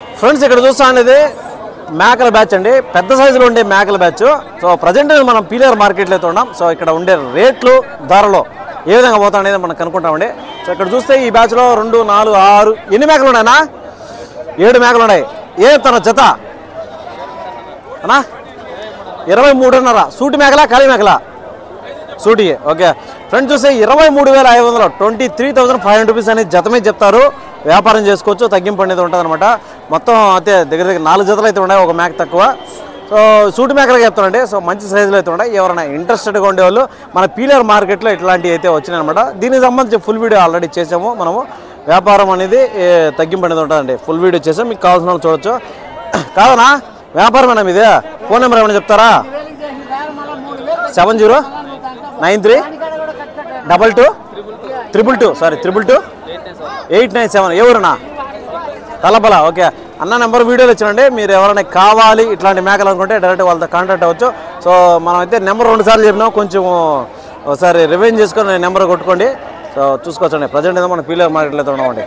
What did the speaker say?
Friends ఇక్కడ చూస్తా అనేది మేకల బ్యాచ్ అండి, పెద్ద సైజులో ఉండే మేకల బ్యాచ్. సో ప్రజెంట్ మనం పీలేరు మార్కెట్లో అయితే ఉన్నాం. సో ఇక్కడ ఉండే రేట్లు ధరలు ఏ విధంగా పోతా అనేది మనం కనుక్కుంటామండి. సో ఇక్కడ చూస్తే ఈ బ్యాచ్లో 2, 4, 6 ఎన్ని మేకలు ఉన్నాయన్నా? 7 మేకలు ఉన్నాయి. ఏ తన జత అన్నా 23.5. సూటి మేకలా ఖాళీ మేకలా? సూటి. ఓకే ఫ్రెండ్స్ చూస్తే 23,500 23,500 రూపీస్ అనేది జత మీద చెప్తారు. వ్యాపారం చేసుకోవచ్చు, తగ్గింపు అనేది ఉంటుంది అనమాట. మొత్తం అయితే దగ్గర 4 జతలు అయితే ఉన్నాయి, ఒక మేక తక్కువ. సో సూటి మేకలుగా చెప్తారండి. సో మంచి సైజులో అయితే ఉన్నాయి. ఎవరైనా ఇంట్రెస్టెడ్గా ఉండేవాళ్ళు మన పీలేరు మార్కెట్లో ఇట్లాంటివి అయితే వచ్చినాయి అనమాట. దీనికి సంబంధించి ఫుల్ వీడియో ఆల్రెడీ చేసాము మనము. వ్యాపారం అనేది తగ్గింపు అనేది ఉంటుందండి. ఫుల్ వీడియో చేసాం, మీకు కావాల్సిన వాళ్ళు చూడొచ్చు. కాదనా వ్యాపారమేనా మీదే? ఫోన్ నెంబర్ ఏమైనా చెప్తారా? 709322 ఏ ఊరన్నా? తలపల. ఓకే అన్న నెంబర్ వీడియోలో ఇచ్చానండి. మీరు ఎవరైనా కావాలి ఇట్లాంటి మేకలు అనుకుంటే డైరెక్ట్ వాళ్ళతో కాంటాక్ట్ అవ్వచ్చు. సో మనం అయితే నెంబర్ 2 సార్లు చెప్పినాం, కొంచెం ఒకసారి రివైండ్ చేసుకొని నెంబర్ కొట్టుకోండి. సో చూసుకోవచ్చండి. ప్రజెంట్ ఏదో మనం పీలేరు మార్కెట్లో అయితే ఉన్నామండి.